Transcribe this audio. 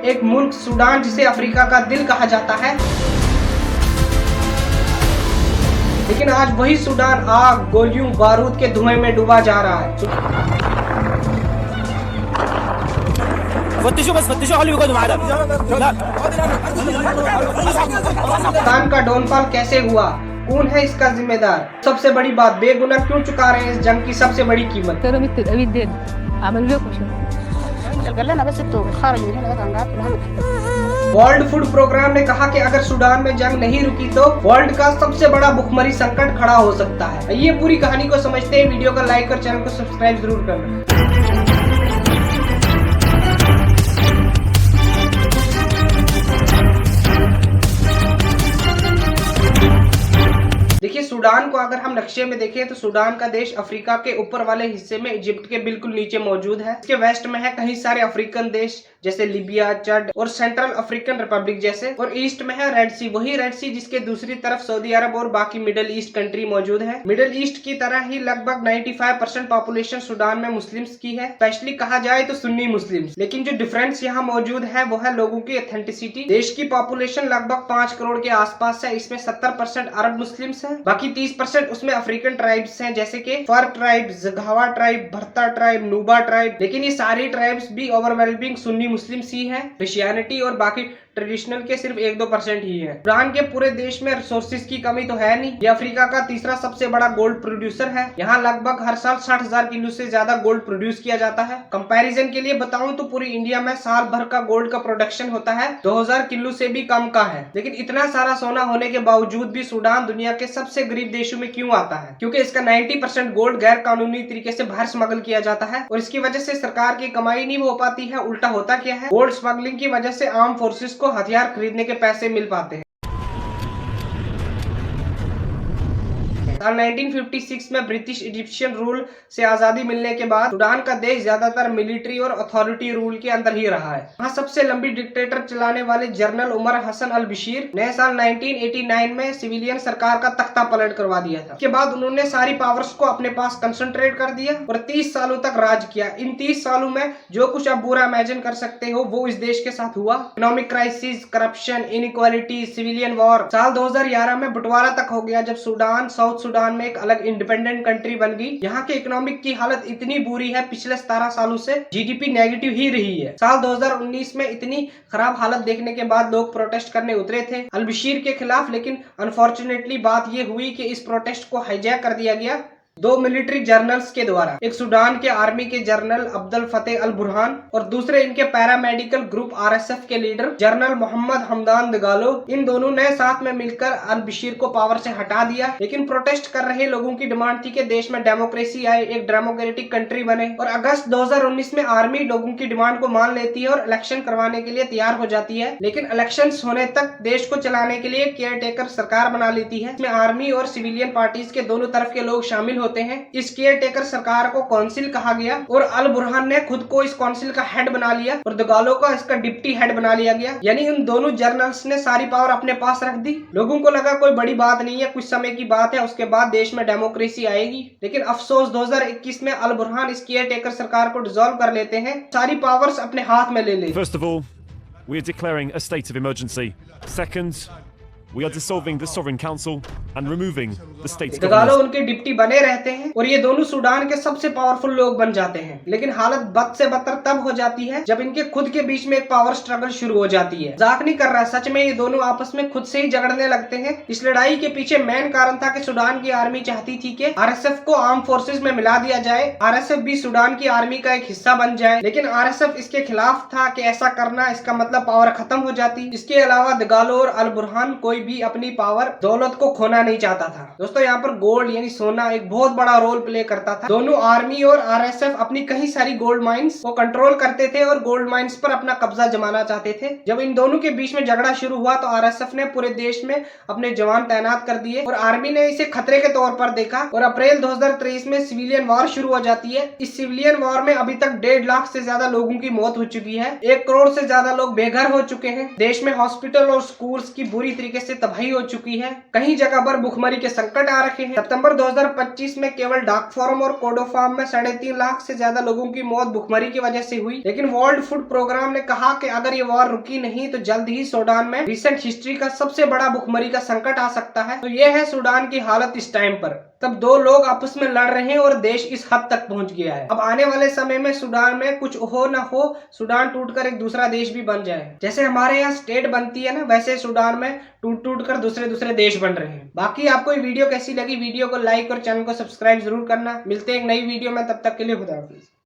एक मुल्क सूडान जिसे अफ्रीका का दिल कहा जाता है, लेकिन आज वही सूडान आग, गोलियों, बारूद के धुएं में डूबा जा रहा है। सूडान का डाउनफॉल कैसे हुआ, कौन है इसका जिम्मेदार? सबसे बड़ी बात, बेगुनाह क्यों चुका रहे हैं इस जंग की सबसे बड़ी कीमत? वर्ल्ड फूड प्रोग्राम ने कहा कि अगर सूडान में जंग नहीं रुकी तो वर्ल्ड का सबसे बड़ा भुखमरी संकट खड़ा हो सकता है। ये पूरी कहानी को समझते हैं, वीडियो को लाइक और चैनल को सब्सक्राइब जरूर करना। देखिए, सूडान को अगर हम नक्शे में देखें तो सूडान का देश अफ्रीका के ऊपर वाले हिस्से में इजिप्ट के बिल्कुल नीचे मौजूद है। इसके वेस्ट में है कई सारे अफ्रीकन देश जैसे लीबिया, चड और सेंट्रल अफ्रीकन रिपब्लिक जैसे, और ईस्ट में है रेड सी, वही रेड सी जिसके दूसरी तरफ सऊदी अरब और बाकी मिडिल ईस्ट कंट्री मौजूद है। मिडिल ईस्ट की तरह ही लगभग 95% पॉपुलेशन सूडान में मुस्लिम्स की है, स्पेशली कहा जाए तो सुन्नी मुस्लिम्स। लेकिन जो डिफरेंस यहाँ मौजूद है वो है लोगों की ऑथेंटिसिटी। देश की पॉपुलेशन लगभग 5 करोड़ के आसपास है, इसमें 70% अरब मुस्लिम्स है, बाकी 30% उसमें अफ्रीकन ट्राइब्स हैं जैसे कि फर ट्राइब, जघावा ट्राइब, भरता ट्राइब, नूबा ट्राइब। लेकिन ये सारी ट्राइब्स भी ओवरवेलमिंग सुन्नी मुस्लिम्स ही हैं। क्रिश्चियनिटी और बाकी ट्रेडिशनल के सिर्फ 1-2% ही है। सूडान के पूरे देश में रिसोर्सेज की कमी तो है नहीं। ये अफ्रीका का तीसरा सबसे बड़ा गोल्ड प्रोड्यूसर है। यहाँ लगभग हर साल 60,000 किलो से ज्यादा गोल्ड प्रोड्यूस किया जाता है। कंपैरिजन के लिए बताऊं तो पूरी इंडिया में साल भर का गोल्ड का प्रोडक्शन होता है 2000 किलो से भी कम का है। लेकिन इतना सारा सोना होने के बावजूद भी सूडान दुनिया के सबसे गरीब देशों में क्यों आता है? क्योंकि इसका 90% गोल्ड गैर कानूनी तरीके से बाहर स्मगल किया जाता है और इसकी वजह से सरकार की कमाई नहीं हो पाती है। उल्टा होता क्या है, गोल्ड स्मगलिंग की वजह से आर्म फोर्सेस को हथियार खरीदने के पैसे मिल पाते हैं। साल 1956 में ब्रिटिश इजिप्शियन रूल से आजादी मिलने के बाद सूडान का देश ज्यादातर मिलिट्री और अथॉरिटी रूल के अंदर ही रहा है। यहाँ सबसे लंबी डिक्टेटर चलाने वाले जनरल उमर हसन अल बशीर ने साल 1989 में सिविलियन सरकार का तख्ता पलट करवा दिया था। इसके बाद उन्होंने सारी पावर्स को अपने पास कंसंट्रेट कर दिया और 30 सालों तक राज किया। इन 30 सालों में जो कुछ आप बुरा इमेजिन कर सकते हो वो इस देश के साथ हुआ। Economic crisis, corruption, inequality, civilian war. साल 2011 में बंटवारा तक हो गया जब सूडान साउथ सूडान में एक अलग इंडिपेंडेंट कंट्री बन गई। यहाँ के इकोनॉमिक की हालत इतनी बुरी है, पिछले 17 सालों से जीडीपी नेगेटिव ही रही है। साल 2019 में इतनी खराब हालत देखने के बाद लोग प्रोटेस्ट करने उतरे थे अल बशीर के खिलाफ, लेकिन अनफॉर्चुनेटली बात यह हुई कि इस प्रोटेस्ट को हाईजैक कर दिया गया 2 मिलिट्री जर्नल्स के द्वारा। एक सूडान के आर्मी के जनरल अब्दुल फतेह अल बुरहान और दूसरे इनके पैरामेडिकल ग्रुप आरएसएफ के लीडर जनरल मोहम्मद हमदान दगालो। इन दोनों ने साथ में मिलकर अल बशीर को पावर से हटा दिया। लेकिन प्रोटेस्ट कर रहे लोगों की डिमांड थी कि देश में डेमोक्रेसी आए, एक डेमोक्रेटिक कंट्री बने। और अगस्त 2019 में आर्मी लोगों की डिमांड को मान लेती है और इलेक्शन करवाने के लिए तैयार हो जाती है। लेकिन इलेक्शन होने तक देश को चलाने के लिए केयर टेकर सरकार बना लेती है। इसमें आर्मी और सिविलियन पार्टीज के दोनों तरफ के लोग शामिल होते हैं। इस केयर टेकर सरकार को काउंसिल कहा गया और अल बुरहान ने खुद को इस काउंसिल का हेड बना लिया और दगालो का इसका डिप्टी हेड बना लिया गया। यानी इन दोनों जर्नल्स ने सारी पावर अपने पास रख दी। लोगों को लगा कोई बड़ी बात नहीं है, कुछ समय की बात है, उसके बाद देश में डेमोक्रेसी आएगी। लेकिन अफसोस 2021 में अल बुरहान इस केयर टेकर सरकार को डिसॉल्व कर लेते हैं, सारी पावर्स अपने हाथ में ले लेते। First of all, we are declaring a state of emergency. Second, we are dissolving the Sovereign Council and removing the state's दगालो governors. उनके डिप्टी बने रहते हैं और ये दोनों सूडान के सबसे पावरफुल लोग बन जाते हैं। लेकिन हालत बद से बदतर तब हो जाती है जब इनके खुद के बीच में एक पावर स्ट्रगल शुरू हो जाती है। मजाक नहीं कर रहा, सच में ये दोनों आपस में खुद से ही झगड़ने लगते हैं। इस लड़ाई के पीछे मेन कारण था कि सूडान की आर्मी चाहती थी कि आरएसएफ को आर्म फोर्सेज में मिला दिया जाए, आरएसएफ भी सूडान की आर्मी का एक हिस्सा बन जाए। लेकिन आरएसएफ इसके खिलाफ था कि ऐसा करना, इसका मतलब पावर खत्म हो जाती। इसके अलावा दगालो और अल बुरहान कोई भी अपनी पावर दौलत को खोना नहीं चाहता था। दोस्तों, यहाँ पर गोल्ड यानी सोना एक बहुत बड़ा रोल प्ले करता था। दोनों आर्मी और आरएसएफ अपनी कई सारी गोल्ड माइंस को कंट्रोल करते थे और गोल्ड माइंस पर अपना कब्जा जमाना चाहते थे। जब इन दोनों के बीच में झगड़ा शुरू हुआ तो आरएसएफ ने पूरे देश में अपने जवान तैनात कर दिए और आर्मी ने इसे खतरे के तौर पर देखा और अप्रैल 2023 में सिविलियन वॉर शुरू हो जाती है। इस सिविलियन वॉर में अभी तक 1.5 लाख से ज्यादा लोगों की मौत हो चुकी है, 1 करोड़ से ज्यादा लोग बेघर हो चुके हैं। देश में हॉस्पिटल और स्कूल्स की बुरी तरीके से तबाही हो चुकी है। कई जगह पर भुखमरी के संकट आ रखे हैं। सितंबर 2025 में केवल डाकफॉर्म और कोडोफार्म में 3.5 लाख से ज्यादा लोगों की मौत भुखमरी की वजह से हुई। लेकिन वर्ल्ड फूड प्रोग्राम ने कहा कि अगर ये वॉर रुकी नहीं तो जल्द ही सूडान में रिसेंट हिस्ट्री का सबसे बड़ा भुखमरी का संकट आ सकता है। तो ये है सूडान की हालत इस टाइम पर। तब दो लोग आपस में लड़ रहे हैं और देश इस हद तक पहुंच गया है। अब आने वाले समय में सूडान में कुछ हो ना हो, सूडान टूटकर एक दूसरा देश भी बन जाए। जैसे हमारे यहाँ स्टेट बनती है ना, वैसे सूडान में टूट कर दूसरे देश बन रहे हैं। बाकी आपको ये वीडियो कैसी लगी, वीडियो को लाइक और चैनल को सब्सक्राइब जरूर करना। मिलते हैं एक नई वीडियो में, तब तक के लिए खुदा हाफिज।